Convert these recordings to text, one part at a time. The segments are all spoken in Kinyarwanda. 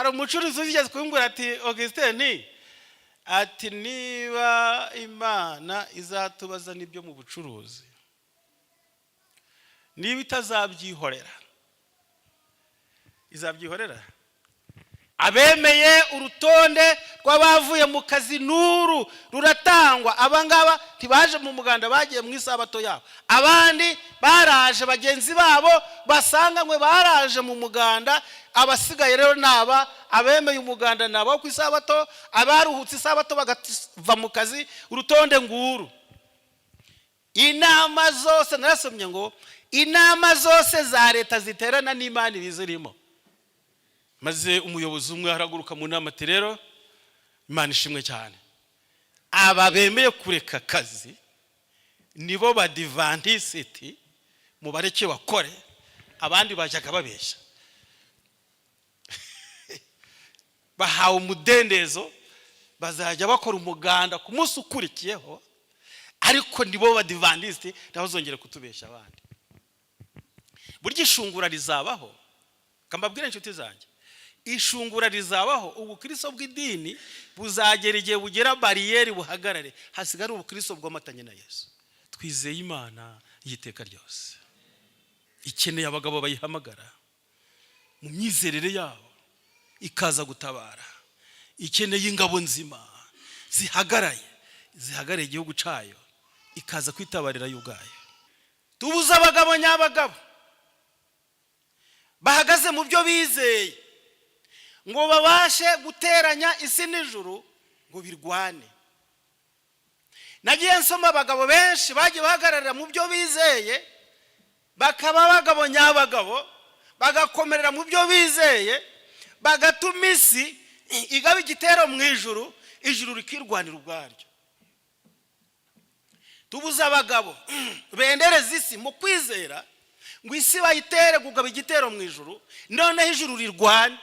hari umucuruzi ugeze kumbwira ati Augustin ati niba Imana izatubaza nibyo mu bucuruzi niba itazabyihorera izabyihorera abemeye urutonde rw'abavuye mu kazi nuru ruratangwa abangaba tibaje mu muganda bagiye mu isabato yabo abandi baraje bagenzi babo basanganywe baraje mu muganda abasigaye rero naba abemeye umuganda nabo ku isabato abaruhutse isabato bagava mu kazi urutonde nguru inama zose narasomye ngo inama zose za leta ziterana n'Imana bizirimo maze umuyobozi umwe haraguruka mu nama ati rero Imana ishimwe cyane aba bemeye kureka akazi nibo Badiventiste mubareke bakore abandi bajyaga babeshya bahawe umudendezo bazajya bakora umuganda ku munsi ukurikiyeho ariko nibo Badiventiste ntazongera kutubeshya abandi burya ishungura rizabaho kambabwira inshuti zanjye ishungura rizabaho ubukristo bw'idini buzagera igihe bugera bariyeri buhagarare hasigara ubukristo bw'amatanye na Yesu twizeye Imana yiteka ryose ikeneye abagabo bayihamagara mu myizerere yabo ikaza gutabara ikeneye ingabo nzima zihagarariye igihugu cayo ikaza kwitabarira y'ubwayo tubuza abagabo nyabagabo bahagaze mu byo bizeye ngo babashe guteranya isi n'ijuru ngo birwane nagiye nsoma abagabo benshi bagiye bahagararira mu byo bizeye bakaba abagabo nyabagabo bagakomerera mu byo bizeye bagatuma isi igaba igitero mu ijuru rikirwanira ubwaryo tubuza abagabo bendereza isi mu kwizera ngo isi bayitere kugaba igitero mu ijuru noneho ijuru rirwane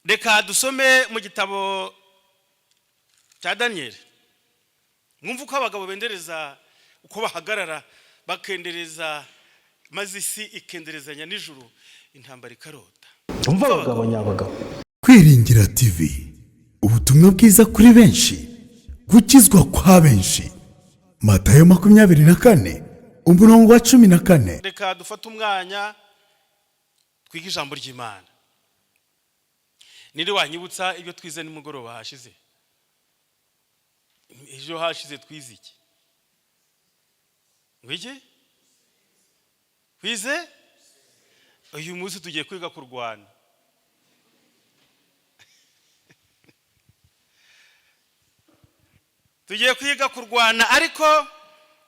reka dusome mu gitabo cya Daniel mwumva uko abagabo bendereza uko bahagarara bakendereza maze isi ikenderezanya n'ijuru intambara ikarota umva abagabo nyabagabo kwiringira TV ubutumwa bwiza kuri benshi gukizwa kwa benshi Matayo 24 umurongo wa 14 reka dufate umwanya twiga ijambo ry'Imana niri wanyibutsa ibyo twize nimugoroba hashize ejo hashize twize iki ngwiki twize uyu munsi tugiye kwiga kurwana tugiye kwiga kurwana ariko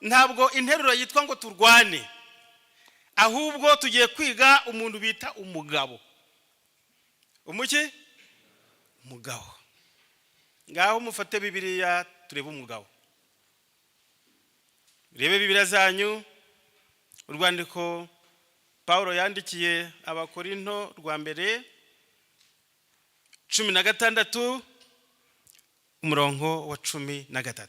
ntabwo interuro yitwa ngo turwane ahubwo tugiye kwiga umuntu bita umugabo umuki umugabo ngaho mufate Bibiliya turebe umugabo rebe Bibiliya zanyu urwandiko Paulo yandikiye abakorinto rwa mbere 16 umurongo wa 13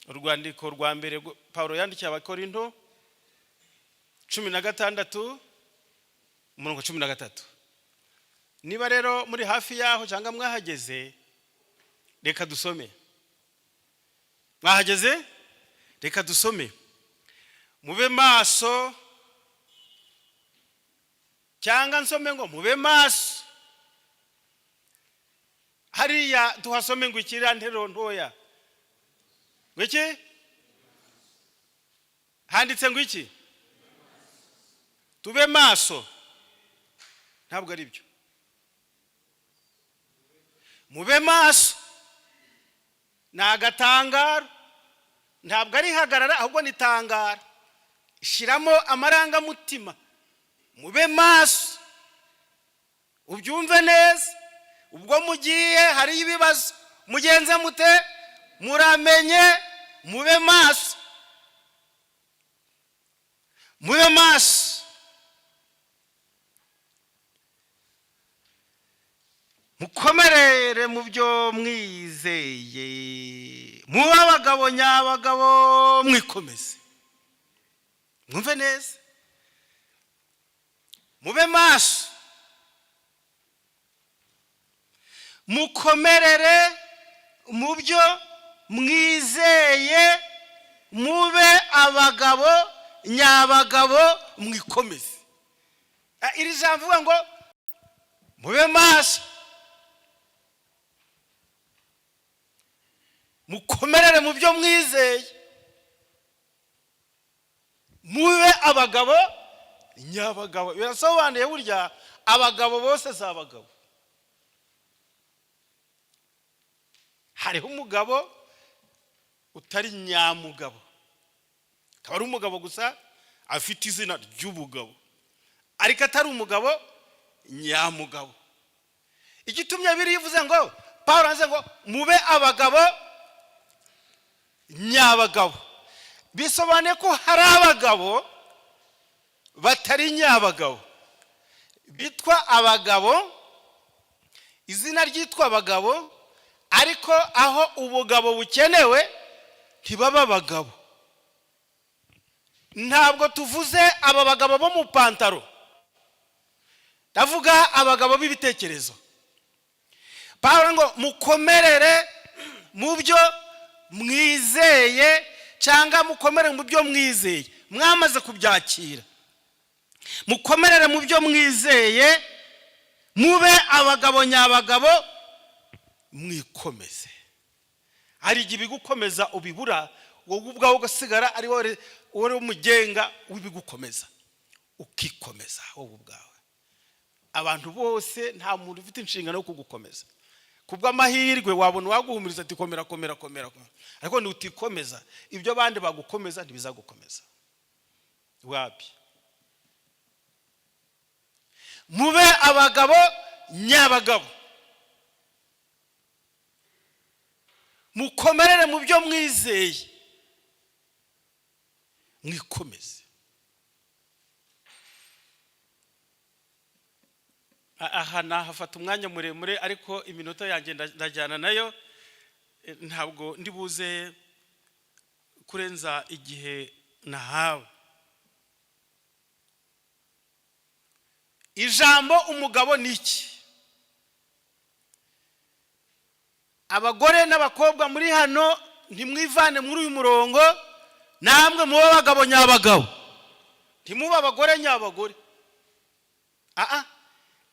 urwandiko rwa mbere Paulo yandikiye abakorinto 16 umurongo 13 niba rero muri hafi yaho cyangwa mwahageze reka dusome mwahageze reka dusome mube maso cyangwa nsome ngo mube maso hariya tuhasome ngo ikira ntero ntoya ngwiki handitse ngo iki tube maso ntabwo ari byo mube maso nagatangara ntabwo ari hagarara ahubwo ni tangara shiramo amaranga mutima mube maso ubyumve neza ubwo mugiye hari ibibazo mugenze mute muramenye mube maso mube maso mukomerere mu byo mwizeye mube abagabo nyabagabo mwikomeze mwumve neza mube maso mukomerere mu byo mwizeye, mube abagabo nyabagabo, mwikomeze. Iri jambo vuga ngo mube maso, mukomerere mu byo mwizeye, mube abagabo nyabagabo. Birasobanuye burya abagabo bose si abagabo. Hariho umugabo utari nyamugabo, akaba ari umugabo gusa afite izina ry'ubugabo, ariko atari umugabo nyamugabo. Igitumye birivuze ngo Pawulo avuze ngo mube abagabo nyabagabo, bisobanuye ko hari abagabo batari nyabagabo bitwa abagabo, izina ryitwa abagabo, ariko aho ubugabo bukenewe ntibaba abagabo. Ntabwo tuvuze aba bagabo bo mu pantaro, ndavuga abagabo b'ibitekerezo. Pawulo ngo mukomerere mu byo mwizeye, cyangwa mukomerere mu byo mwizeye mwamaze kubyakira. Mukomerere mu byo mwizeye, mube abagabo nyabagabo, mwikomeze. Hari igihe ibigukomeza ubibura, wowe ubwawe ugasigara ari wowe umugenga w'ibigukomeza, ukikomeza wowe ubwawe. Abantu bose nta muntu ufite inshingano yo kugukomeza. Kubw'amahirwe wabona waguhumuriza ati komera komera komera, ariko nutikomeza ibyo bandi bagukomeza ntibizagukomeza. Wapi? Mube abagabo nyabagabo, mukomerere mu byo mwizeye, mwikomeze. Aha nahafata umwanya muremure, ariko iminota yanjye ndajyana nayo, ntabwo ndibuze kurenza igihe nahawe. Ijambo umugabo ni iki? Abagore n'abakobwa muri hano ntimwivane muri uyu murongo, namwe muba abagabo nyabagabo, ntimuba abagore nyabagore.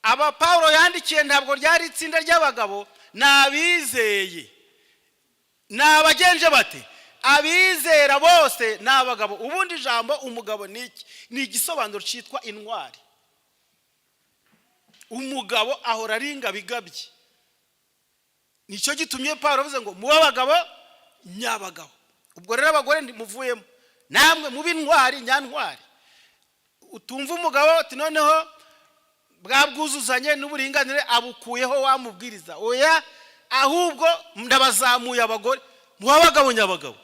Aba Pawulo yandikiye ntabwo ryari itsinda ry'abagabo, n'abizeye. N'abagenje bate? Abizera bose n'abagabo. Ubundi ijambo umugabo ni iki? Ni igisobanuro cyitwa intwari. Umugabo ahora ari ingabigabye. Nicyo gitumye Pawulo avuze ngo muba abagabo nyabagabo. Ubwo rero abagore ndimuvuyemo, namwe muba intwari nyantwari. Utumva umugabo ati noneho bwabwuzuzanye n'uburinganire abukuyeho wamubwiriza. Oya, ahubwo ndabazamuye abagore, muba abagabo nyabagabo.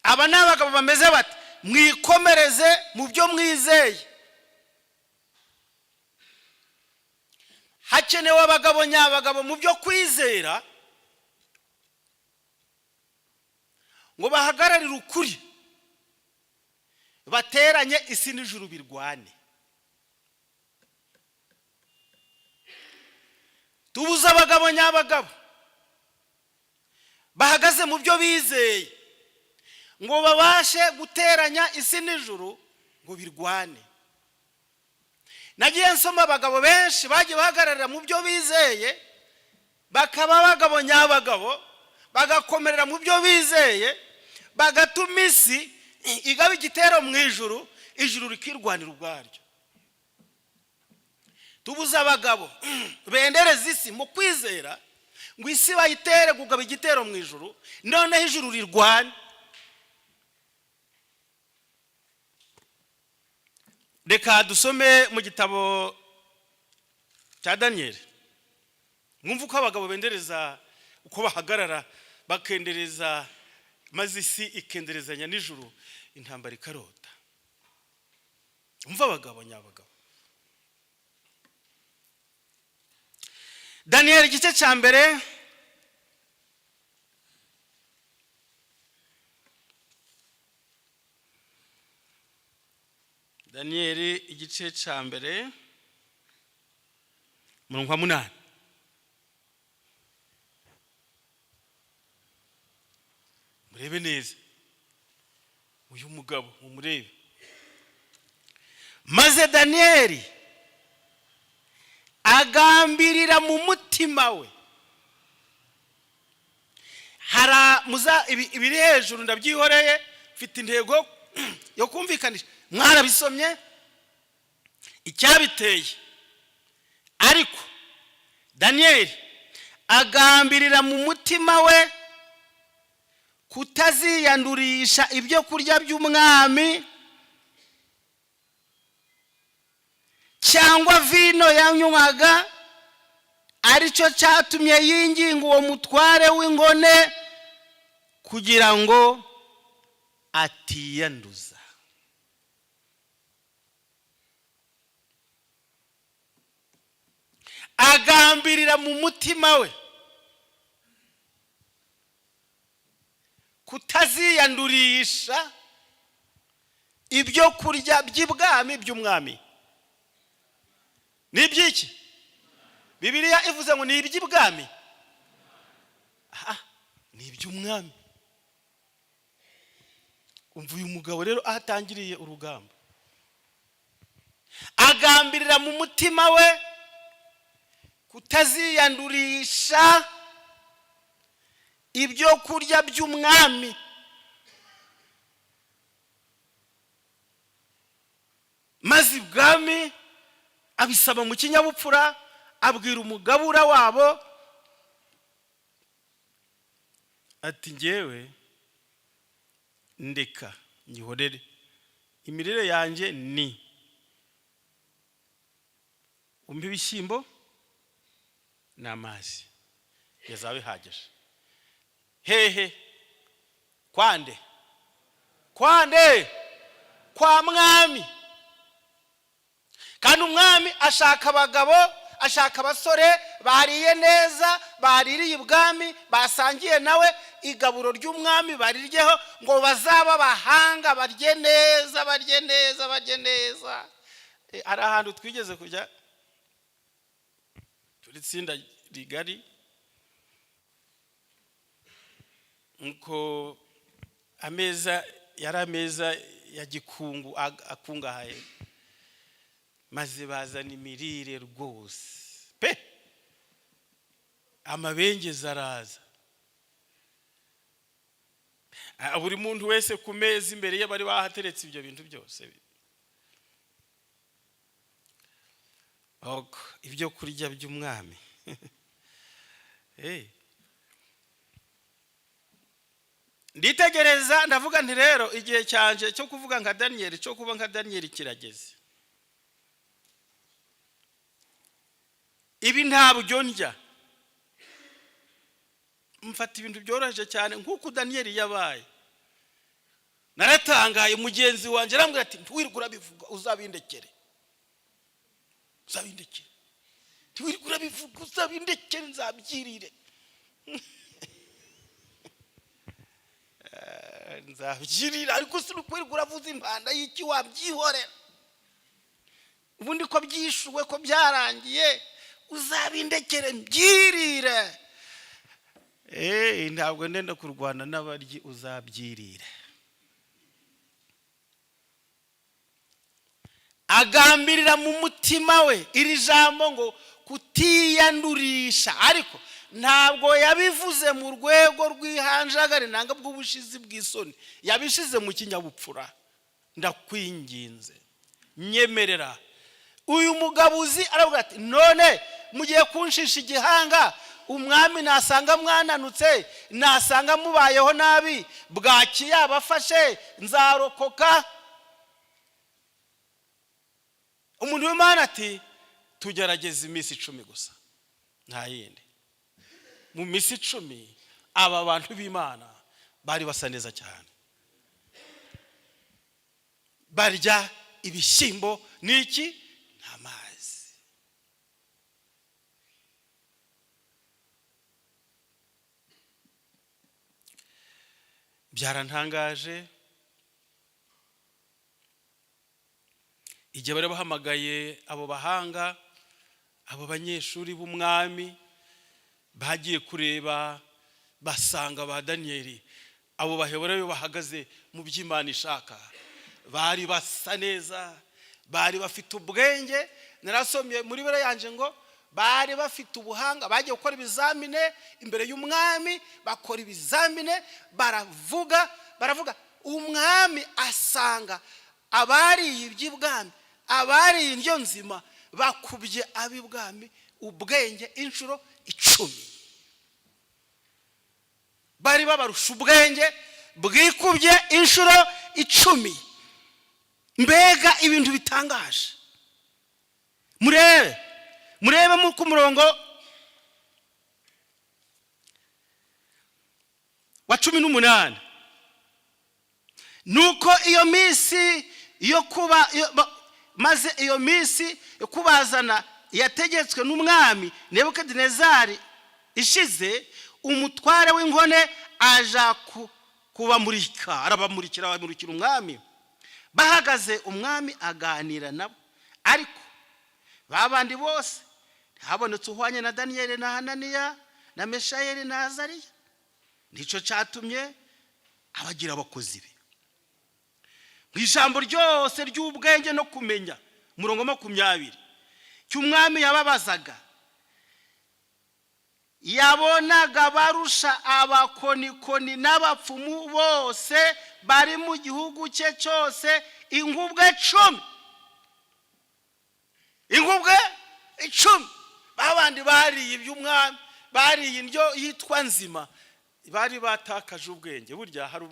Aba ni abagabo bameze bati mwikomereze mu byo mwizeye. Hakenewe abagabo nyabagabo mu byo kwizera, ngo bahagararire ukuri, bateranye isi n'ijuru birwane. Tubuze abagabo nyabagabo bahagaze mu byo bizeye, ngo babashe guteranya isi n'ijuru ngo birwane. Nagiye nsoma abagabo benshi bagiye bahagararira mu byo bizeye, bakaba abagabo nyabagabo, bagakomerera mu byo bizeye, bagatuma isi igaba igitero mu ijuru, ijuru rikirwanira ubwaryo. Tubuze abagabo bendereza isi mu kwizera, ngo isi bayitere kugaba igitero mu ijuru, noneho ijuru rirwane. Reka dusome mu gitabo cya Daniel, mwumva uko abagabo bendereza, uko bahagarara bakendereza, maze isi ikenderezanya n'ijuru, intambara ikarota. Umva abagabo nyabagabo. Daniel igice cya mbere, Daniyeli igice cya mbere umurongo wa 8. Murebe neza uyu mugabo mumurebe. Maze Daniyeli agambirira mu mutima we. Ibiri hejuru ndabyihoreye mfite intego yo kumvikanisha. Mwarabisomye icyabiteye. Ariko Daniyeli agambirira mu mutima we kutaziyandurisha ibyo kurya by'umwami cyangwa vino yanywaga, aricyo cyatumye yinginga uwo mutware w'ingone kugira ngo atiyanduza. Agambirira mu mutima we kutaziyandurisha ibyo kurya by'ibwami by'umwami. Ni byiki? Bibiliya ivuze ngo ni iby'ibwami. Ni iby'umwami. Umva uyu mugabo rero ahatangiriye urugamba. Agambirira mu mutima we kutaziyandurisha ibyo kurya by'umwami. Maze ibwami abisaba mu kinyabupfura, abwira umugabura wabo ati ngewe ndeka nyihorere, imirire yanjye ni umpe ibishyimbo n'amazi yazaba bihagije. Hehe? Kwande? Kwa mwami. Kandi umwami ashaka abagabo, ashaka abasore bariye neza, baririye ibwami, basangiye nawe igaburo ry'umwami bariryeho, ngo bazaba bahanga, barye neza. Hari ahantu twigeze kujya turi tsinda rigari, nko ameza yari ameza ya gikungu akungahaye, maze bazana imirire rwose pe, amabengeza araza. Buri muntu wese ku meza imbere ye bari bahateretse ibyo bintu byose. Ibyo kurya by'umwami. Nditegereza ndavuga nti rero igihe cyanje cyo kuvuga nka Daniyeli, cyo kuba nka Daniyeli kirageze. Ibi ntabwo ndya, mfata ibintu byoroheje cyane nk'uko Daniyeli yabaye. Naratangaye, mugenzi wanjye arambwira ati ntiwirigura bivuga, uzabindekere. Ntiwirigura bivuga, uzabindekere, nzabyirire. Nzabyirira, ariko sinukwirigura vuza impanda y'iki wabyihorera. Ubundi ko byishuwe, ko byarangiye, uzabindekere mbyirire. Ntabwo ndenda kurwana n'abaryi, uzabyirire. Agambirira mu mutima we iri jambo ngo kutiyandurisha, ariko ntabwo yabivuze mu rwego rw'ihanjagare nanga bw'ubushizi bw'isoni, yabishize mu kinyabupfura. Ndakwinginze nyemerera. Uyu mugabuzi aravuga ati none mugiye kunshisha igihanga, umwami nasanga mwananutse, nasanga mubayeho nabi, bwaki yabafashe, nzarokoka. Umuntu w'Imana ati tugerageza iminsi 10 gusa, nta yindi. Mu minsi 10 aba bantu b'Imana bari basa neza cyane, barya ibishyimbo n'iki n'amazi. Byarantangaje. igihe bari bahamagaye abo bahanga, abo banyeshuri b'umwami, bagiye kureba basanga ba Daniyeli, abo baheburayo bahagaze mu by'Imana ishaka, bari basa neza, bari bafite ubwenge. Narasomye muri bere yanje ngo bari bafite ubuhanga, bagiye gukora ibizamine imbere y'umwami, bakora ibizamine, baravuga umwami asanga abari iby'ibwami, abari indyo nzima bakubye ab'ibwami ubwenge inshuro 10. Bari babarusha ubwenge bwikubye inshuro 10. Mbega ibintu bitangaje. Murebe mu ku murongo wa 18. Nuko iyo minsi yo kuba maze iyo minsi yo kubazana yategetswe n'umwami Nebukadinezari ishize, umutware w'inkone aja kubamurika, arabamurikira umwami. Bahagaze umwami aganira nabo, ariko babandi bose habonetse uhwanye na Daniyeli na Hananiya na Meshayeli na Azariya. Nico catumye abagira abakozi be. Mw'ijambo ryose ry'ubwenge no kumenya, murongo 20, cy'umwami yababazaga, yabonaga barusha abakonikoni n'abapfumu bose bari mu gihugu cye cyose inkubwe 10. Inkubwe 10. Babandi bariye iby'umwami, bariye indyo yitwa nzima, bari batakaje ubwenge. Burya hari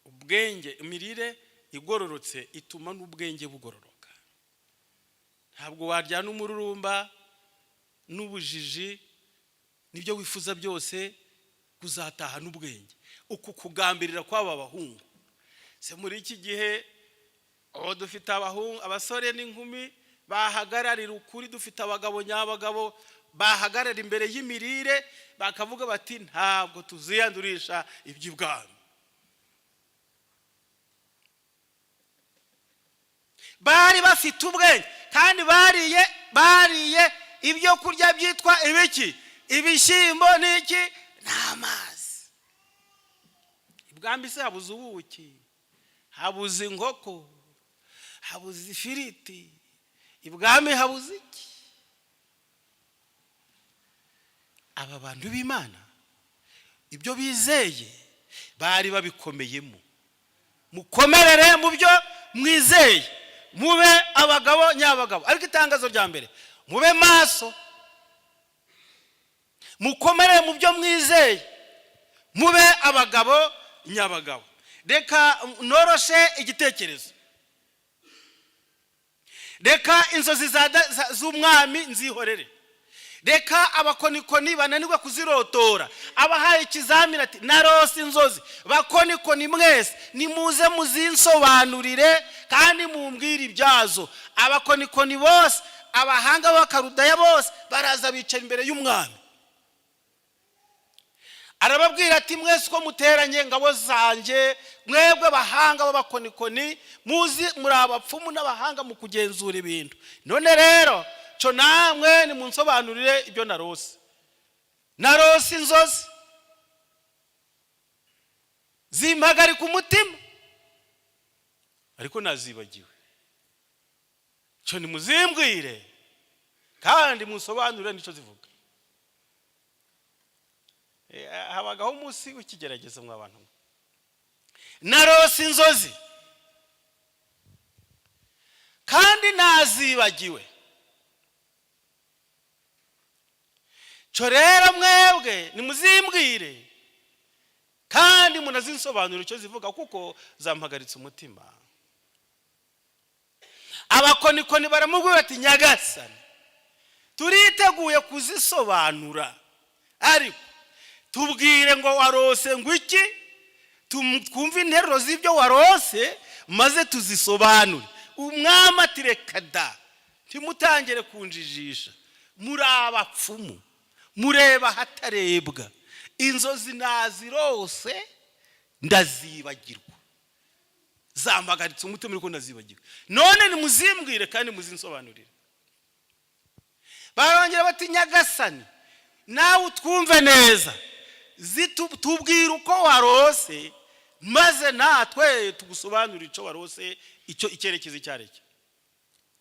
ubwenge, imirire igororotse ituma n'ubwenge bugororoka. Ntabwo waryana umururumba n'ubujiji nibyo wifuza byose kuzataha n'ubwenge. Uku kugambirira kw'aba bahungu, se muri iki gihe aho dufite abahungu, abasore n'inkumi bahagararira ukuri, dufite abagabo nyabagabo bahagarara imbere y'imirire bakavuga bati ntabwo tuziyandurisha iby'ibwami. Bari bafite ubwenge kandi bariye ibyo kurya byitwa ibiki, ibishyimbo n'iki n'amazi. Ibwami se habuze ubuki, habuze inkoko, habuze ifiriti, ibwami habuze iki? Aba bantu b'Imana ibyo bizeye bari babikomeyemo. Mukomerere mu byo mwizeye, mube abagabo nyabagabo. Ariko itangazo rya mbere, mube maso, mukomerere mu byo mwizeye, mube abagabo nyabagabo. Reka noroshe igitekerezo, reka inzozi z'umwami nzihorere, reka abakonikoni bananirwa kuzirotora. Abahaye ikizamini ati narose inzozi, bakonikoni mwese nimuze muzinsobanurire kandi mumbwire ibyazo. Abakonikoni bose, abahanga b'Abakarudaya bose baraza bicara imbere y'umwami. Arababwira ati mwese ko muteranye ngabo zanje, mwebwe bahanga b'abakonikoni, muzi muri abapfumu n'abahanga mu kugenzura ibintu. None rero cyo namwe nimunsobanurire ibyo narose. Narose inzozi zimpagarika umutima, ariko nazibagiwe. Cyo nimuzimbwire kandi munsobanurire nicyo zivuga. Habagaho umunsi w'ikigerageza mw'abantu. Narose inzozi kandi nazibagiwe. Cyo rero mwebwe nimuzimbwire kandi munazinsobanurire icyo zivuga, kuko zampagaritse umutima. Abakonikoni baramubwira ati nyagasani, turiteguye kuzisobanura, ariko tubwire ngo warose ngwiki, twumve interuro z'ibyo warose maze tuzisobanure. Umwami ati reka da, ntimutangire kunjijisha, muri abapfumu, mureba hatarebwa. Inzozi nazirose ndazibagirwa, zampagaritse umutima ariko nazibagiwe. None nimuzimbwire kandi muzinsobanurire. Barongera bati Nyagasani nawe utwumve neza, tubwira uko warose maze natwe tugusobanurira icyo warose, icyo icyerekezo cyareke.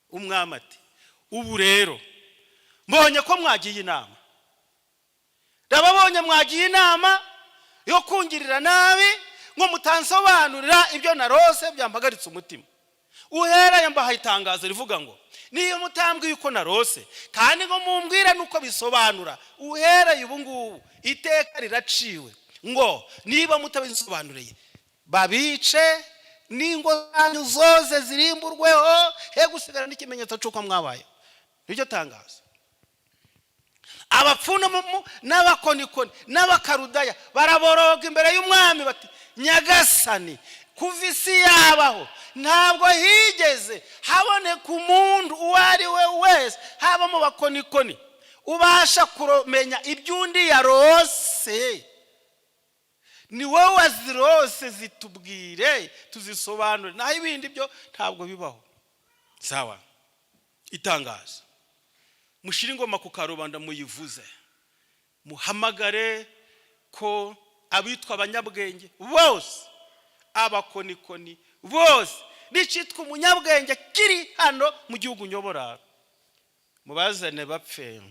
Umwami ati ubu rero mbonye ko mwagiye inama, ndababonye mwagiye inama yo kungirira nabi ngo mutansobanurira ibyo narose byampagaritse umutima. Uhereye mbahaye itangazo rivuga ngo niyo mutambwiye uko narose kandi ngo mumbwire nuko bisobanura, uhereye ubu ngubu iteka riraciwe ngo niba mutabisobanuriye babice n'ingo zanyu zose zirimburweho, he gusigara n'ikimenyetso cy'uko mwabaye. Nibyo tangazo. Abapfuno n'abakonikoni n'abakarudaya baraboroga imbere y'umwami bati Nyagasani kuva isi yabaho ntabwo higeze haboneka umuntu uwo ari we wese haba mu bakonikoni ubasha kumenya iby'undi yarose. Ni wowe wazirose zitubwire tuzisobanure, naho ibindi byo ntabwo bibaho. Sawa. Itangazo. Mushira ingoma ku karubanda muyivuze, muhamagare ko abitwa abanyabwenge bose, abakonikoni bose, bicitwa umunyabwenge kiri hano mu gihugu nyobora, mubazane bapfe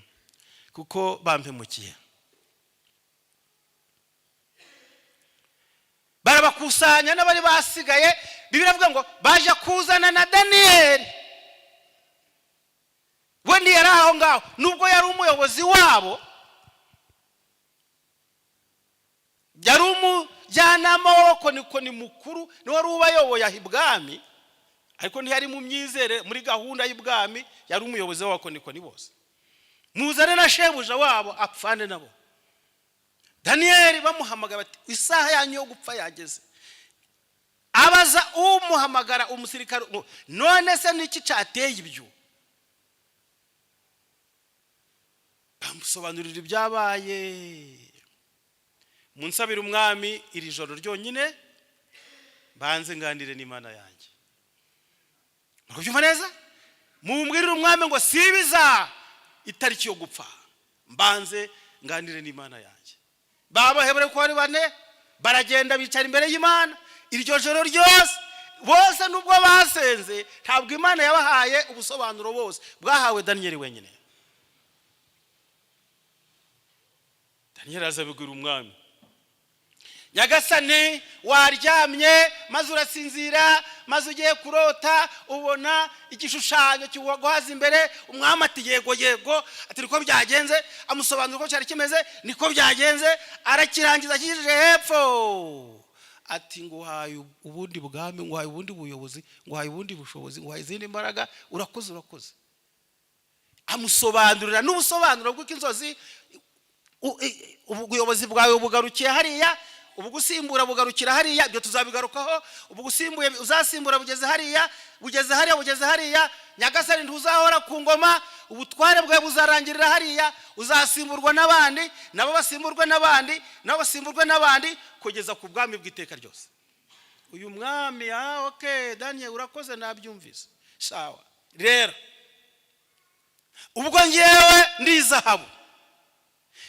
kuko bampemukiye. Barabakusanya n'abari basigaye, Bibiliya ivuga ngo baje kuzana na Daniyeli. We ndi yari aho ngaho nubwo yari umuyobozi wabo, yari umujyanama w'abakonikoni mukuru, ni wari ubayoboye ahibwami, ariko ntiyari mu myizere muri gahunda y'ibwami, yari umuyobozi w'abakonikoni bose. Muzane na shebuja wabo apfane nabo. Daniyeli bamuhamagara bati isaha yanyu yo gupfa yageze. Abaza umuhamagara umusirikare, none se niki cyateye ibyo? Bamusobanurira ibyabaye. Munsabira umwami iri joro ryonyine banze ngandire n'Imana yanjye. Mubyumva neza? Mumbwirira umwami ngo sibiza itariki yo gupfa, mbanze ngandire n'Imana yanjye. Baba hebere ko ari bane baragenda bicara imbere y'Imana iryo joro ryose, bose nubwo basenze ntabwo Imana yabahaye ubusobanuro bose, bwahawe Daniyeli wenyine. Daniyeli azabigura umwami, Nyagasani waryamye maze urasinzira, maze ugiye kurota ubona igishushanyo kiwaguhaza imbere. Umwami ati yego yego, ati niko byagenze, amusobanura uko cyari kimeze, niko byagenze, arakirangiza kijije hepfo. Ati nguhaye ubundi bwami, nguhaye ubundi buyobozi, nguhaye ubundi bushobozi, nguhaye izindi mbaraga, urakoze urakoze. Amusobanurira n'ubusobanuro bw'uko inzozi ubuyobozi bwawe bugarukiye hariya, ubugusimbura bugarukira hariya, byo tuzabigarukaho. Ubugusimbuye uzasimbura bugeze hariya, bugeze hariya, bugeze hariya. Nyagasani ntuzahora ku ngoma, ubutware bwawe buzarangirira hariya, uzasimburwa n'abandi, nabo basimburwe n'abandi, nabo basimburwe n'abandi, kugeza ku bwami bw'iteka ryose. Uyu mwami okay Daniel urakoze nabyumvise. Sawa. Rero ubwo ngewe ndi zahabu,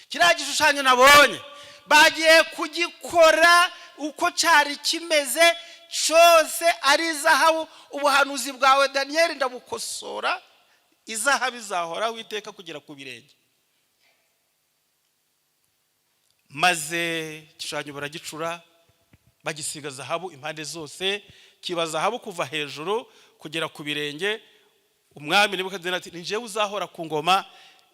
kiriya gishushanyo nabonye bagiye kugikora uko cyari kimeze cyose ari zahabu. Ubuhanuzi bwawe Daniyeli ndabukosora, izahabu izahora witeka kugera ku birenge. Maze igishushanyo baragicura, bagisiga zahabu impande zose, kiba zahabu kuva hejuru kugera ku birenge. Umwami Nebukadineza ati ninjewe uzahora ku ngoma,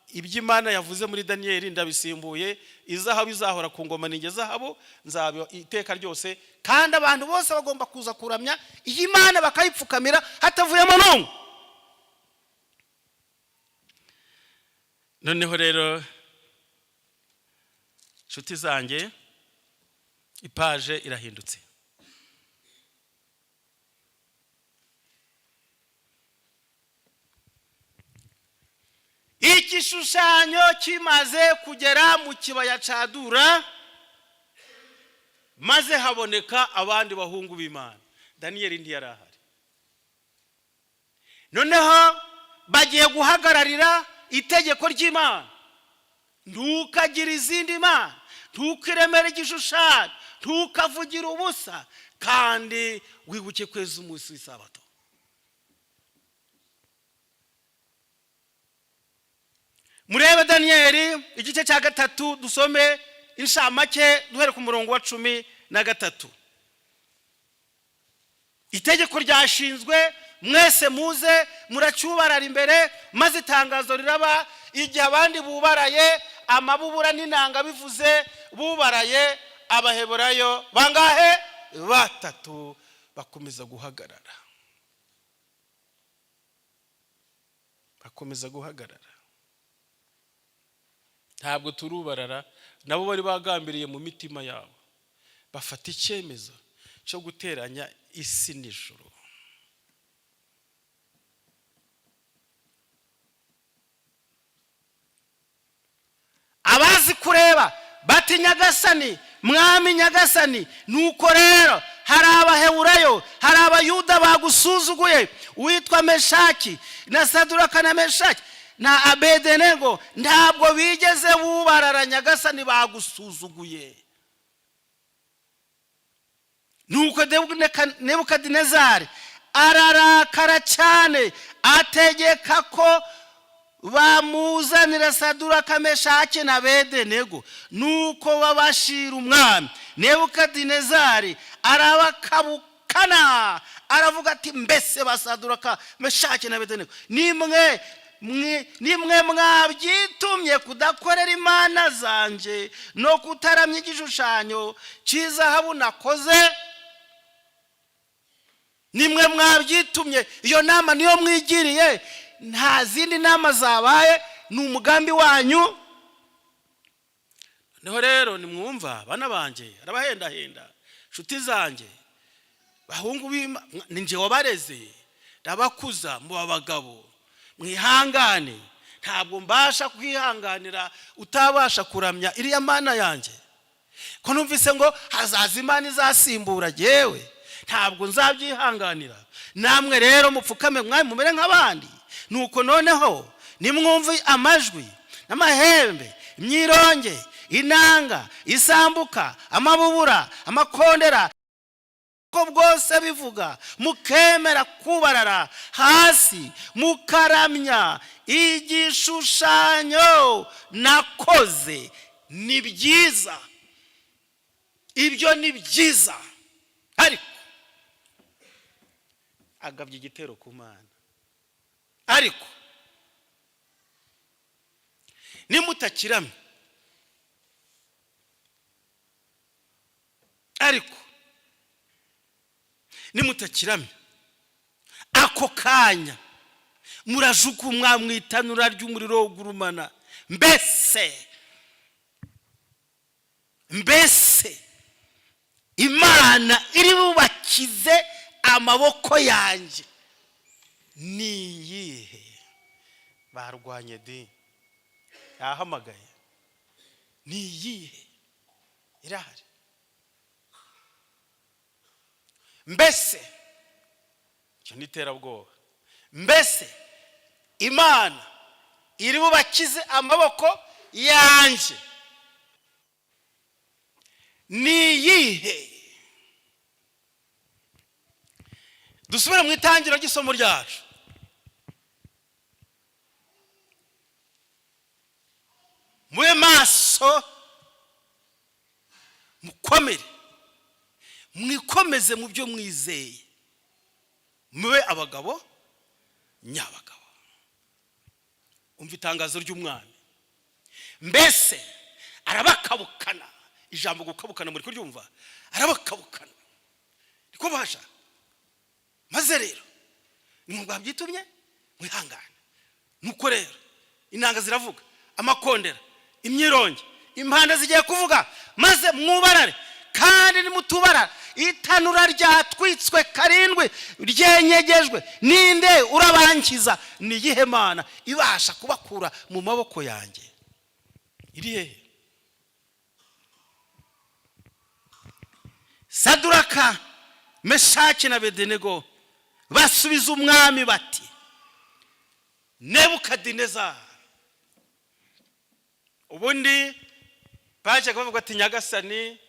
iby'Imana yavuze muri Daniyeli ndabisimbuye, izahabu izahora ku ngoma ninge zahabu, nzaba iteka ryose. Kandi abantu bose bagomba kuza kuramya iyi Imana bakayipfukamira hatavuyemo n'umwe. Noneho rero nshuti zanjye, ipaje irahindutse. Igishushanyo kimaze kugera mu kibaya ca Dura, maze haboneka abandi bahungu b'Imana. Daniyeli ntiyarahari. Noneho bagiye guhagararira itegeko ry'Imana. Ntukagira izindi mana, ntukiremere igishushanyo, ntukavugira ubusa, kandi wibuke kweza umunsi w'isabato. Murebe Daniyeli igice cya 3 dusome inshamake duhere ku murongo wa 13. Itegeko ryashinzwe, mwese muze muracyubarara imbere, maze itangazo riraba igihe abandi bubaraye amabubura n'inanga bivuze bubaraye, abaheburayo bangahe? 3 bakomeza guhagarara. Bakomeza guhagarara. Ntabwo turubarara, nabo bari bagambiriye mu mitima yabo, bafata icyemezo cyo guteranya isi n'ijuru. Abazi kureba bati Nyagasani, mwami Nyagasani, nuko rero hari abaheburayo, hari abayuda bagusuzuguye, witwa Meshaki na Saduraka na Meshaki na Abedenego, ntabwo bigeze bubarara Nyagasani, bagusuzuguye. Nuko Nebukadinezari ararakara cyane, ategeka ko bamuzanira Saduraka, Meshaki na Abedenego, nuko babashira umwami. Nebukadinezari arabakabukana, aravuga ati mbese basaduraka, Meshaki na Abedenego, nimwe mwabyitumye kudakorera imana zanje no kutaramya igishushanyo cy'izahabu nakoze? Nimwe mwabyitumye, iyo nama niyo mwigiriye, nta zindi nama zabaye, ni umugambi wanyu. Noneho rero nimwumva bana banje, arabahendahenda, nshuti zanjye, bahungu ninje wabareze, ndabakuza mu abagabo, mwihangane, ntabwo mbasha kwihanganira utabasha kuramya iriya mana yanjye. Ko numvise ngo hazaza imana izasimbura jewe, ntabwo nzabyihanganira. Namwe rero mupfukame mumere nk'abandi. Nuko noneho nimwumve amajwi n'amahembe, imyironge, inanga, isambuka, amabubura, amakondera, ko bwose bivuga, mukemera kubarara hasi, mukaramya igishushanyo nakoze. Ni byiza, ibyo ni byiza, ariko agabye igitero ku Mana. Ariko nimutakiramye, ariko nimutakiramye, ako kanya murajukumwa mwitanura ry'umuriro ugurumana. Mbese Imana iri bubakize amaboko yanjye ni iyihe? Barwanye di, yahamagaye, ni iyihe? Irahari. Mbese icyo ni iterabwoba. Mbese Imana iri bubakize amaboko yanjye ni iyihe? Dusubire mu itangiro ry'isomo ryacu. Mube maso, mukomere, mwikomeze mu byo mwizeye, mube abagabo nyabagabo. Umva itangazo ry'umwami. Mbese arabakabukana. Ijambo gukabukana muri kuryumva, arabakabukana, niko basha. Maze rero nimwe byitumye, mwihangane. Nuko rero inanga ziravuga, amakondera, imyironge, impanda zigiye kuvuga, maze mwubarare kandi nimutubara. Itanura ryatwitswe karindwi ryenyegejwe, ninde urabankiza? Ni iyihe Mana ibasha kubakura mu maboko yanjye? Iri hehe? Saduraka Meshaki na Abedenego basubiza umwami bati Nebukadineza. Ubundi baje kuvuga ati Nyagasani,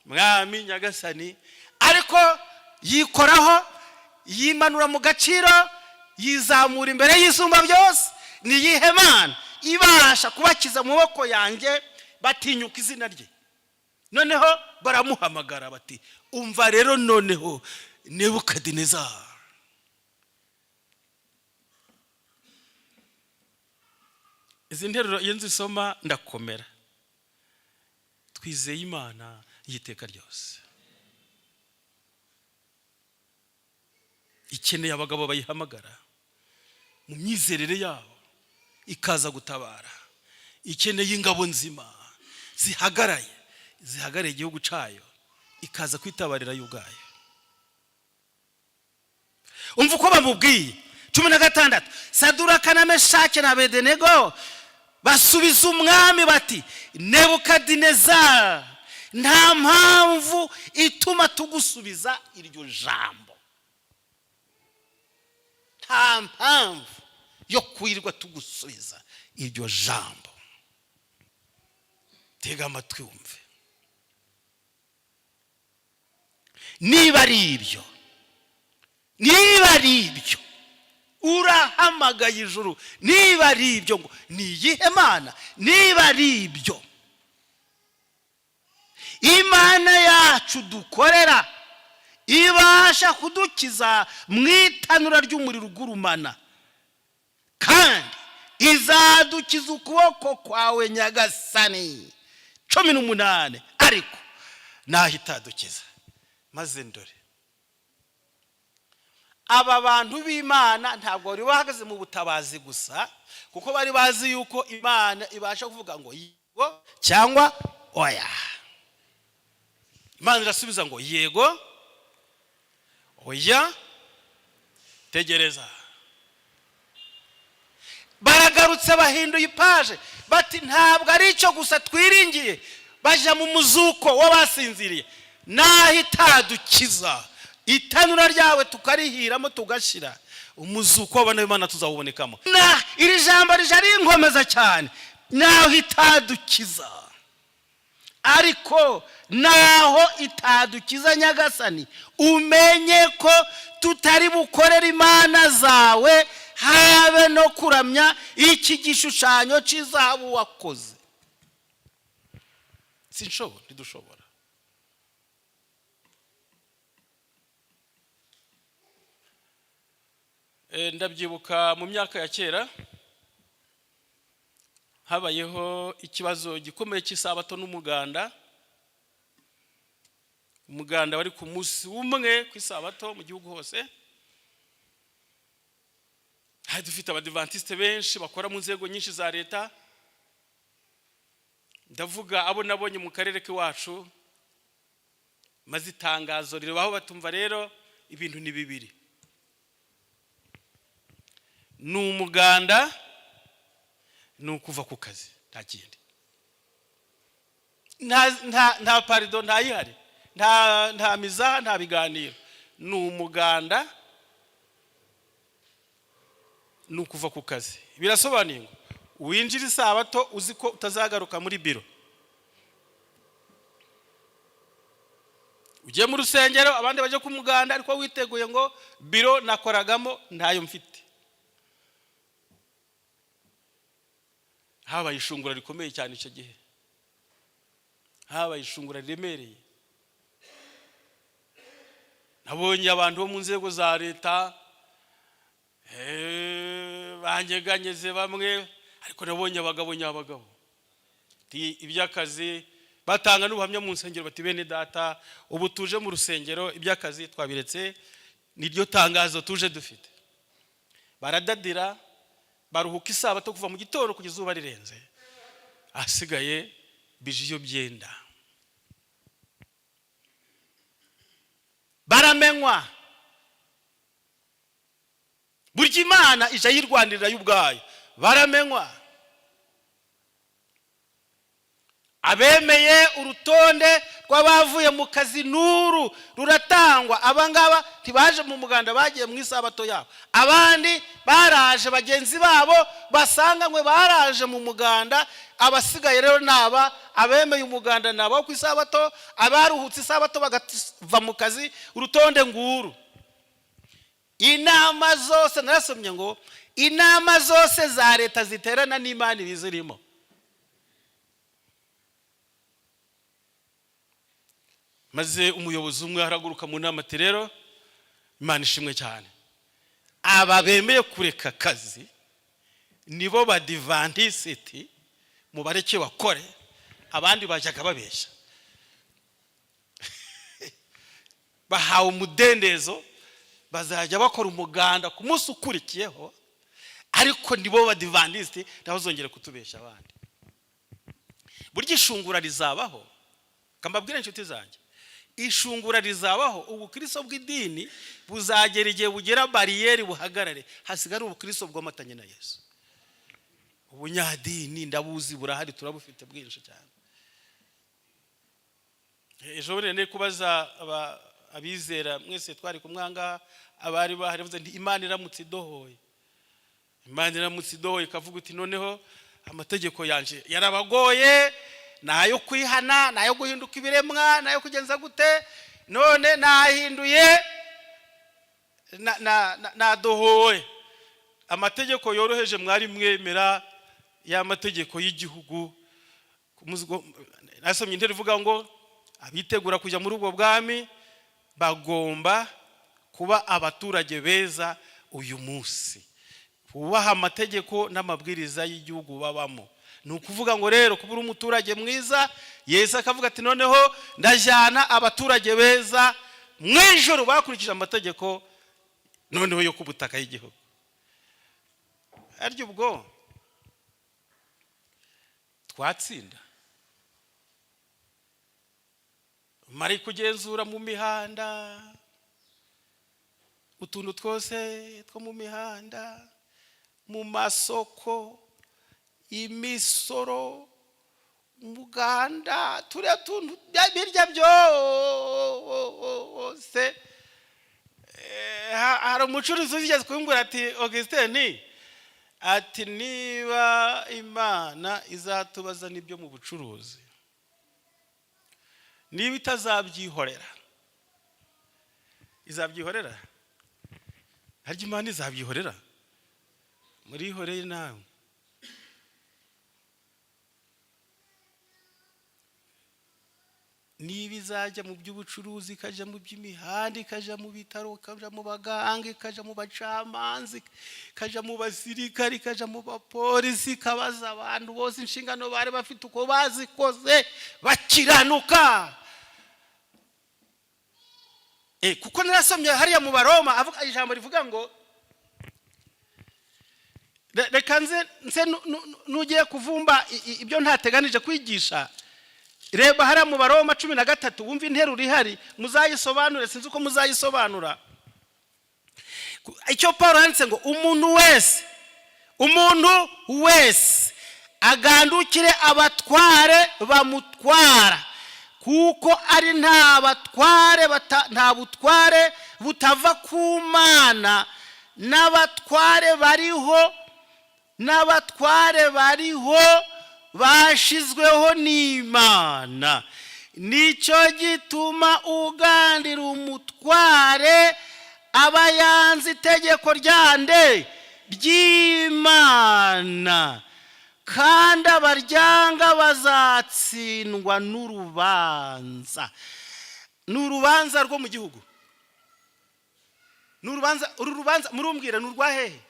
mwami Nyagasani, ariko yikoraho yimanura mu gaciro, yizamura imbere y'isumba byose. Ni yihe Mana ibasha kubakiza mu maboko yanjye? Batinyuka izina rye. Noneho baramuhamagara bati umva rero noneho Nebukadineza. Izi nteruro iyo nzisoma ndakomera. Twizeye Imana y'iteka ryose. Ikeneye abagabo bayihamagara mu myizerere yabo ikaza gutabara. Ikeneye ingabo nzima zihagaraye igihugu cayo ikaza kwitabarira y'ubwayo. Umva uko bamubwiye 16. Saduraka na Meshaki na Abedenego basubiza umwami bati Nebukadineza, nta mpamvu ituma tugusubiza iryo jambo. Nta mpamvu yo kwirwa tugusubiza iryo jambo. Tega amatwi wumve. Niba ari ibyo urahamagaye ijuru, niba ari ibyo ngo ni iyihe Mana? Niba ari ibyo Imana yacu dukorera ibasha kudukiza mu itanura ry'umuriro ugurumana, kandi izadukiza ukuboko kwawe Nyagasani. 18. Ariko nahitadukiza maze ndore aba bantu b'Imana ntabwo bari bahagaze mu butabazi gusa, kuko bari bazi yuko Imana ibasha kuvuga ngo yego cyangwa oya. Imana irasubiza ngo yego, oya, tegereza. Baragarutse bahinduye ipaje bati ntabwo ari cyo gusa twiringiye. Baja mu muzuko w'abasinziriye. Nahitadukiza itanura ryawe tukarihiramo tugashira, umuzuko w'abana b'Imana tuzawubonekamo. Iri jambo rije ari inkomeza cyane. Nahitadukiza. Ariko naho itadukiza Nyagasani, umenye ko tutari bukorera imana zawe habe no kuramya iki gishushanyo cy'izahabu wakoze. Sinshobora, ntidushobora. Ndabyibuka mu myaka ya kera habayeho ikibazo gikomeye cy'isabato n'umuganda. Umuganda wari ku munsi umwe ku isabato mu gihugu hose. Hari dufite Abadiventiste benshi bakora mu nzego nyinshi za leta. Ndavuga abo nabonye mu karere k'iwacu, maze itangazo ribaho batumva rero ibintu ni bibiri. Ni umuganda, ni ukuva ku kazi, nta kindi. Nta pardon ntayihari, nta mizaha, nta biganiro. Ni umuganda, ni ukuva ku kazi. Birasobanuye ngo winjira isabato uzi ko utazagaruka muri biro. Ugiye mu rusengero, abandi baje ku muganda, ariko witeguye ngo biro nakoragamo ntayo mfite. Habaye ishungura rikomeye cyane icyo gihe. Habaye ishungura riremereye. Nabonye abantu bo mu nzego za leta banyeganyeze bamwe, ariko nabonye abagabo nyabagabo. Iby'akazi batanga n'ubuhamya mu nsengero bati bene data, ubu tuje mu rusengero, iby'akazi twabiretse, niryo tangazo tuje dufite. Baradadira, baruhuka isabato kuva mu gitondo kugeza izuba rirenze. Asigaye bijiyo byenda. Baramenywa. Burya Imana ije yirwanirira y'ubwayo. Baramenywa. abemeye urutonde rw'abavuye mu kazi nuru ruratangwa. Abangaba ntibaje mu muganda, bagiye mu isabato yabo. Abandi baraje, bagenzi babo basanganywe baraje mu muganda. Abasigaye rero naba abemeye umuganda nabo ku isabato, abaruhutse isabato bagava mu kazi. Urutonde nguru. Inama zose narasomye ngo inama zose za leta ziterana n'Imana bizirimo. Maze umuyobozi umwe haraguruka mu nama ati rero Imana ishimwe cyane, aba bemeye kureka akazi nibo Badiventiste, mubareke bakore, abandi bajyaga babeshya. Bahawe umudendezo, bazajya bakora umuganda ku munsi ukurikiyeho, ariko nibo Badiventiste ntibazongere kutubeshya abandi. Burya ishungura rizabaho. Kambabwire inshuti zanjye, ishungura rizabaho. Ubukristo bw'idini buzagera igihe bugera bariyeri buhagarare, hasigara ubukristo bw'amatanye na Yesu. Ubunyadini ndabuzi burahari, turabufite bwinshi cyane. Ejo bundi kubaza abizera mwese twari kumwanga, abari bahari bavuze nti Imana iramutse idohoye, Imana iramutse idohoye ikavuga uti noneho amategeko yanje yarabagoye, nayo kwihana, nayo guhinduka ibiremwa, nayo kugenza gute, none nahinduye nadohoye. Amategeko yoroheje mwari mwemera ya mategeko y'igihugu. Nasomye intero ivuga ngo abitegura kujya muri ubwo bwami bagomba kuba abaturage beza uyu munsi, kubaha amategeko n'amabwiriza y'igihugu babamo. Ni ukuvuga ngo rero kubura umuturage mwiza, Yesu akavuga ati noneho ndajyana abaturage beza mu ijuru bakurikije amategeko noneho yo kubutaka y'igihugu. Aryo ubwo twatsinda. Mari kugenzura mu mihanda, utuntu twose two mu mihanda, mu masoko, imisoro, umuganda, turiya tuntu birya byose. Hari umucuruzi uzigeze kumbwira ati Augustin, ati niba Imana izatubaza n'ibyo mu bucuruzi, niba itazabyihorera, izabyihorera? Harya Imana izabyihorera? Murihoreye nawe. Niba izajya mu by'ubucuruzi, ikajya mu by'imihanda, ikajya mu bitaro, ikajya mu baganga, ikajya mu bacamanzi, ikajya mu basirikari, ikajya mu bapolisi, ikabaza abantu bose inshingano bari bafite uko bazikoze bakiranuka. Kuko narasomye hariya mu Baroma avuga ijambo rivuga ngo reka nze nugiye kuvumba ibyo ntateganije kwigisha, reba hariya mu Baroma 13 wumva interuro ihari, muzayisobanure, sinzi uko muzayisobanura. Icyo Paulo yanditse ngo umuntu wese agandukire abatware bamutwara, kuko ari nta butware butava ku Mana, n'abatware bariho bashizweho n'Imana. Nicyo gituma ugandira umutware aba yanze itegeko ry'Imana, kandi abaryanga bazatsindwa n'urubanza. N'urubanza rwo mu gihugu. Uru rubanza murumbwira n'urwa hehe?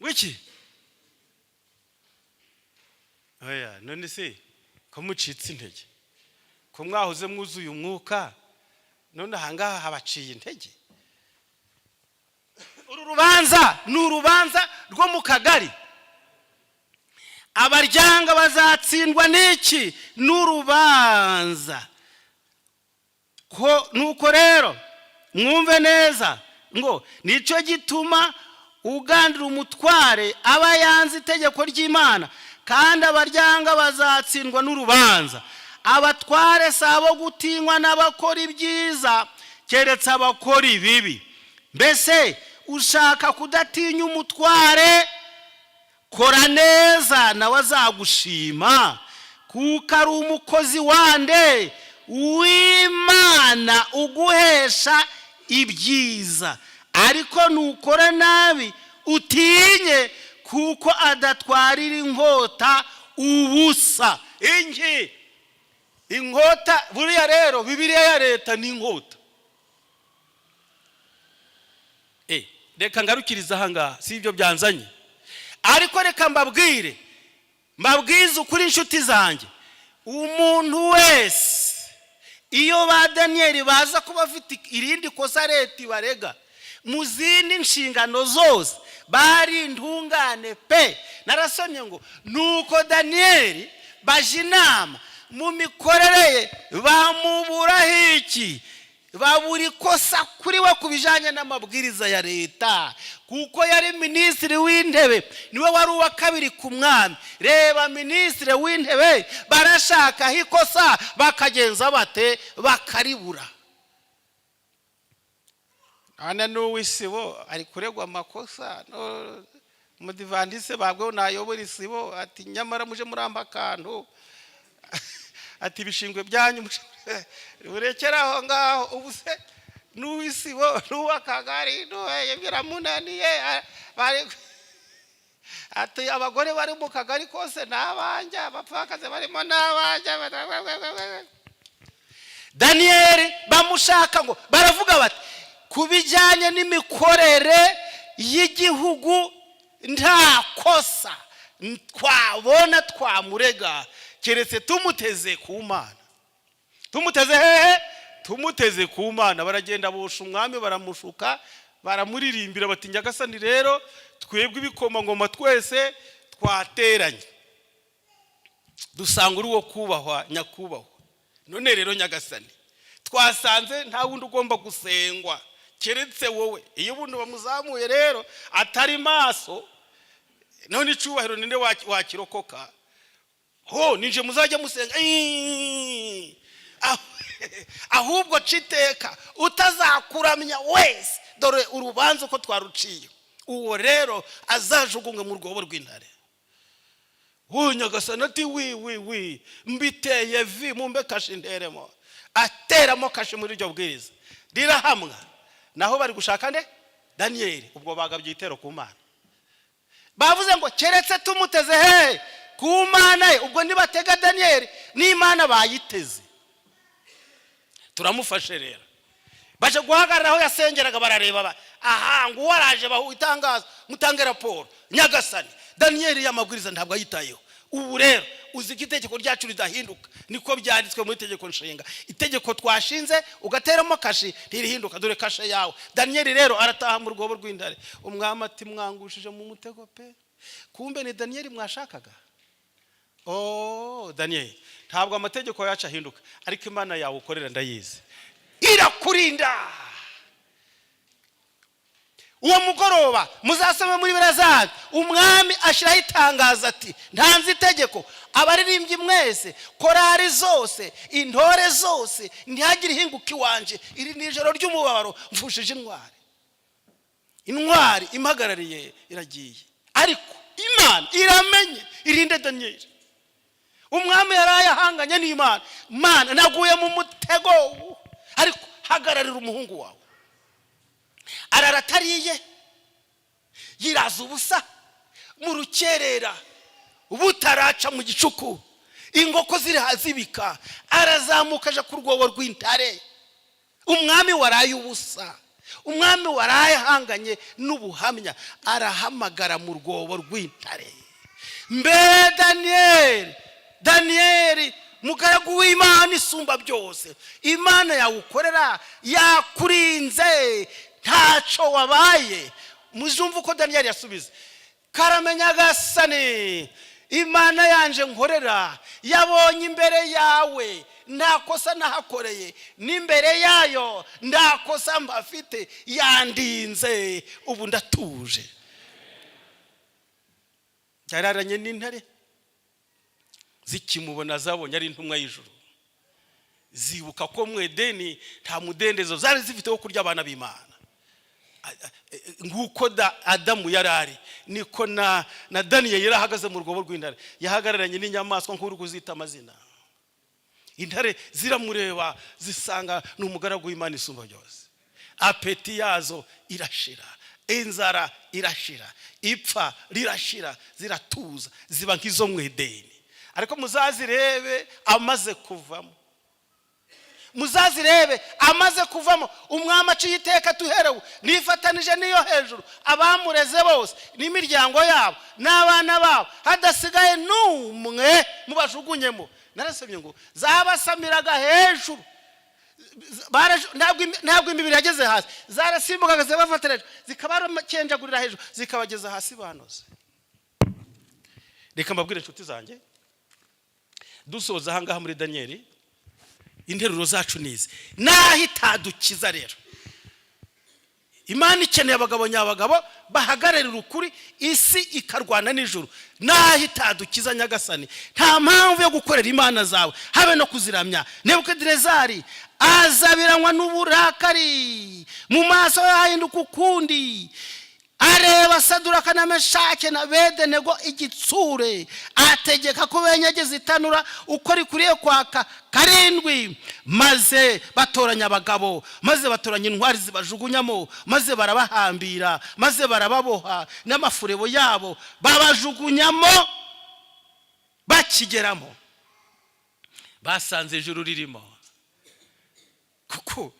Wiki? Oya, none se ko mucitse intege, ko mwahoze mwuzuye umwuka, none ahangaha habaciye intege? Uru rubanza ni urubanza rwo mu kagari. Abaryanga bazatsindwa n'iki? N'urubanza. Nuko rero mwumve neza ngo nicyo gituma ugandira umutware aba yanze itegeko ry'Imana, kandi abaryanga bazatsindwa n'urubanza. Abatware sabo gutinywa n'abakora ibyiza keretse abakora ibibi. Mbese ushaka kudatinya umutware, kora neza nawe azagushima, kuko ari umukozi wande w'Imana uguhesha ibyiza. Ariko nukora nabi utinye, kuko adatwarira inkota ubusa. Inki inkota buriya rero Bibiliya ya leta ni inkota. Reka ngarukiriza ahangaha, si ibyo byanzanye. Ariko reka mbabwize ukuri inshuti zanjye, umuntu wese iyo ba Daniyeli baza kuba afite irindi kosa leta ibarega, mu zindi nshingano zose bari intungane pe. Narasomye ngo nuko Daniyeli baje inama mu mikorere ye bamuburaho iki, baburi kosa kuri we kubijanye n'amabwiriza ya leta, kuko yari minisitiri w'intebe, niwe wari uwa kabiri ku mwami. Reba minisitiri w'intebe barashaka hikosa bakagenza bate, bakaribura. Ana n'uwisibo ari kuregwa amakosa, no Umudivantiste babwe nayobora isibo ati nyamara muje muramba akantu ati bishingwe byanyu urekeraho ngaho. ubuse n'uwisibo n'uwakagari DUHE biramunaniye, ati abagore bari mu kagari kose nabanje, abapfakaze barimo nabanje. Daniyeli bamushaka ngo baravuga bati kubijyanye n'imikorere y'igihugu nta kosa twabona twamurega keretse tumuteze ku Mana. Tumuteze hehe? Tumuteze ku Mana. Baragenda bosha umwami baramushuka, baramuririmbira bati Nyagasani rero twebwe ibikomangoma twese twateranye dusanga uri wo kubahwa nyakubahwa. None rero Nyagasani twasanze nta wundi ugomba gusengwa keretse wowe. Iyo buntu bamuzamuye rero atari maso, none icubahiro ninde wakirokoka? Ho nije muzajya musenga ahubwo citeka utazakuramya wese, dore urubanza uko twaruciye. Uwo rero azajugunga mu rwobo rw'intare. Nyagasani ati wi mbiteye vi mumbe kashi nteremo, ateramo kashi muri iryo bwiriza rirahamwa. Naho bari gushaka nde? Daniyeli. Ubwo bagabye igitero ku Mana, bavuze ngo keretse tumuteze he ku Mana ye. Ubwo nibatega Daniyeli n'Imana bayiteze. Turamufashe rero, baje guhagarara aho yasengeraga barareba aha ngo waraje baho itangaza mutange raporo. Nyagasani Daniyeli yamabwiriza ntabwo ayitayeho. Ubu rero uzi itegeko ryacu ridahinduka, niko byanditswe mu itegeko nshinga. Itegeko twashinze ugateramo kashi ntirihinduka, dore kashe yawe. Daniyeli rero arataha mu rwobo rw'intare. Umwami ati mwangushije mu mutego pe, kumbe ni Daniyeli mwashakaga. Daniyeli ntabwo amategeko yacu ahinduka, ariko Imana yawe ukorera ndayizi irakurinda. Uwo mugoroba muzasome muri Birazani, umwami ashiraho itangaza ati ntanze itegeko abaririmbyi mwese, korari zose, intore zose ntihagire ihinguka iwanje. Iri ni ijoro ry'umubabaro mfushije intwari. Intwari impagarariye iragiye, ariko Imana iramenye irinde Daniyeli. Umwami yaraye ahanganye n'Imana. Mana naguye mu mutego, ariko hagararira umuhungu wawe. Araratariye yiraza ubusa mu rukerera butaraca mu gicuku, ingoko ziri hazibika. Arazamuka aje ku rwobo rw'intare. Umwami waraye ubusa, umwami waraye ahanganye n'ubuhamya, arahamagara mu rwobo rw'intare. Mbe Daniyeli mugaragu w'Imana isumba byose, Imana yawukorera yakurinze, ntaco wabaye. Muzumva uko Daniyeli yasubiza, karame Nyagasani Imana yanje nkorera yabonye imbere yawe nta kosa nahakoreye, n'imbere yayo nta kosa mbafite, yandinze ubu ndatuje. Yararanye n'intare zikimubona zabonye ari intumwa y'ijuru, zibuka ko mu Edeni nta mudendezo zari zifite wo kurya abana b'Imana. Nguko Adamu yarari, niko na Daniyeli yarahagaze mu rwobo rw'intare, yahagararanye n'inyamaswa nk'uri kuzita amazina. Intare ziramureba zisanga n'umugaragu w'Imana isumba byose. Apeti yazo irashira, inzara irashira, ipfa rirashira, ziratuza, ziba nk'izo mu Edeni. Ariko muzazirebe amaze kuvamo, muzazirebe amaze kuvamo, umwami aciye iteka tuherewe, nifatanije niyo hejuru, abamureze bose n'imiryango yabo n'abana babo, hadasigaye n'umwe mubajugunyemo. Narasabye ngo zabasamiraga hejuru, ntabwo imibiri yageze hasi, zarasimbukaga zibafatira zikabakenjagurira hejuru, zikabageza hasi banoze. Reka mbabwire inshuti zanjye, dusoza ahangaha muri Daniyeli, interuro zacu nizi. Naho itadukiza rero, Imana ikeneye abagabo nyabagabo bahagararira ukuri, isi ikarwana n'ijuru. Naho itadukiza nyagasani, nta mpamvu yo gukorera imana zawe habe no kuziramya. Nebukadinezari azabiranywa n'uburakari, mu maso yahinduka ukundi, areba Saduraka na Meshake na Abedenego igitsure, ategeka ko benyegeza itanura uko rikuriye kwaka karindwi, maze batoranya abagabo, maze batoranya intwari zibajugunyamo, maze barabahambira, maze barababoha n'amafurebo yabo babajugunyamo. Bakigeramo basanze ijuru ririmo, kuko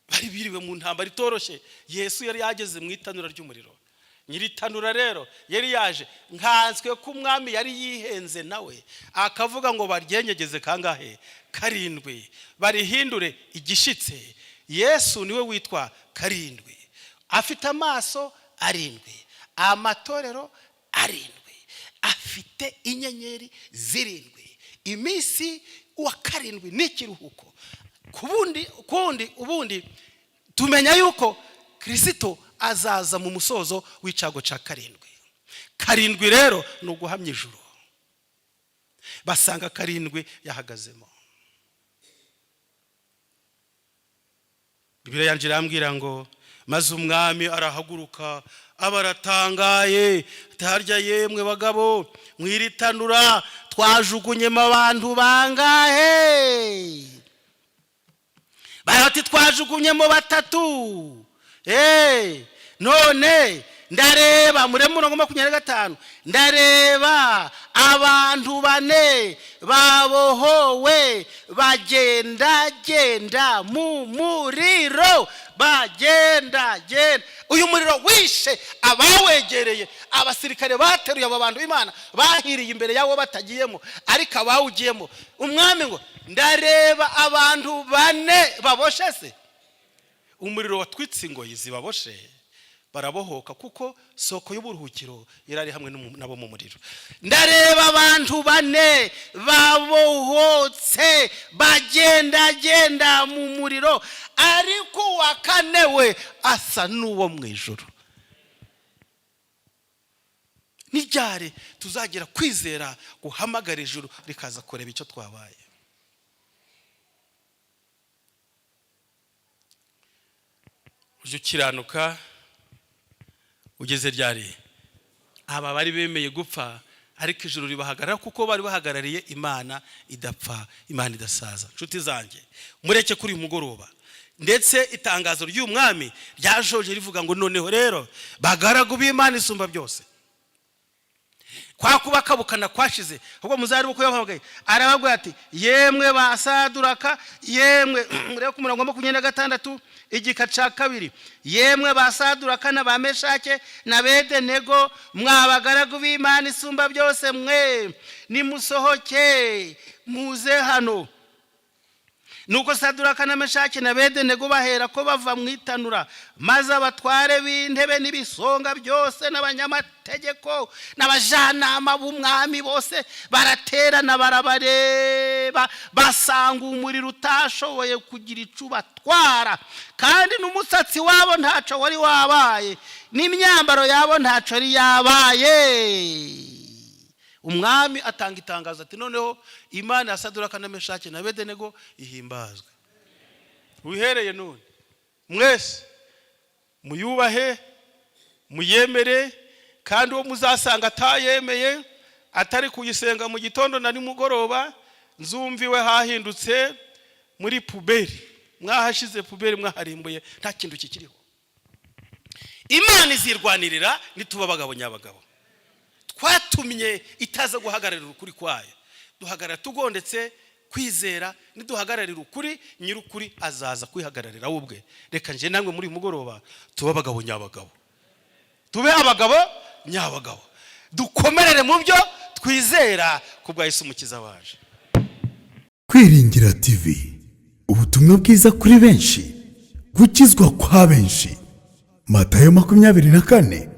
bari biriwe mu ntambara itoroshye. Yesu yari yageze mu itanura ry'umuriro. Nyiri tanura rero yari yaje, nkanswe ko umwami yari yihenze nawe akavuga ngo baryenyegeze kangahe? Karindwi, barihindure igishitse. Yesu niwe witwa Karindwi, afite amaso arindwi, amatorero arindwi, afite inyenyeri zirindwi. Iminsi wa karindwi n'ikiruhuko. Ubundi tumenya yuko Kristo azaza mu musozo w'icago ca karindwi. Karindwi rero ni uguhamya ijuru. Basanga karindwi yahagazemo. Bibiliya yanje irambwira ngo maze umwami arahaguruka, abaratangaye, tarya yemwe bagabo mwiritanura twajugunyemo abantu bangahe? Bahati twajugunyemo batatu. None ndareba muri 25, ndareba abantu bane babohowe bagenda mu muriro, bagenda. Uyu muriro wishe abawegereye. Abasirikare bateruye aba bantu b'Imana bahiriye imbere yawo batagiyemo, ariko abawugiyemo. Umwami ngo ndareba abantu bane baboshe. Se umuriro watwitse ingoyi zibaboshe, barabohoka kuko soko y'uburuhukiro irari hamwe nabo mu muriro. Ndareba abantu bane babohotse bagenda mu muriro, ariko wakanewe asa n'uwo mu ijuru. Nijyare tuzagera kwizera guhamagara ijuru rikaza kureba icyo twabaye. Uje ukiranuka ugeze ryari? Aba bari bemeye gupfa, ariko ijuru ribahagarara kuko bari bahagarariye Imana idapfa, Imana idasaza. Nshuti zanjye, mureke kuri mugoroba, ndetse itangazo ry'umwami ryajoje rivuga ngo noneho rero bagaragu b'Imana isumba byose, kwa kubakabukana kwashize, ahubwo muzari buko yahamagaye arababwira ati yemwe basaduraka, yemwe mureke ku murongo wa 26 igika ca 2, yemwe basaduraka na bameshake na Abedenego mwabagaragu b'Imana isumba byose, mwe nimusohoke muze hano. Nuko Saduraka na Meshake na Abedenego bahera ko bava mu itanura, maze abatware b'intebe n'ibisonga byose n'abanyamategeko n'abajanama b'umwami bose baraterana barabareba, basanga umuriro utashoboye kugira ico batwara, kandi n'umusatsi wabo ntaco wari wabaye, n'imyambaro yabo ntaco ari yabaye. umwami atanga itangazo ati noneho Imana ya Saduraka na Meshaki na Abedenego ihimbazwe. Uhereye none mwese muyubahe muyemere, kandi uwo muzasanga atayemeye atari kuyisenga mu gitondo na nimugoroba, nzumviwe hahindutse muri puberi, mwahashize puberi, mwaharimbuye, nta kintu kikiriho. Imana izirwanirira nituba abagabo nyabagabo. Twatumye itaza guhagararira ukuri kwayo, duhagarara tugondetse kwizera. Niduhagararira ukuri, nyirukuri azaza kwihagararira ubwe. Reka nje namwe muri mugoroba tuba abagabo nyabagabo, tube abagabo nyabagabo, dukomerere mu byo twizera kubwa Yesu umukiza waje. Kwiringira TV, ubutumwa bwiza kuri benshi, gukizwa kwa benshi. Matayo 24:14.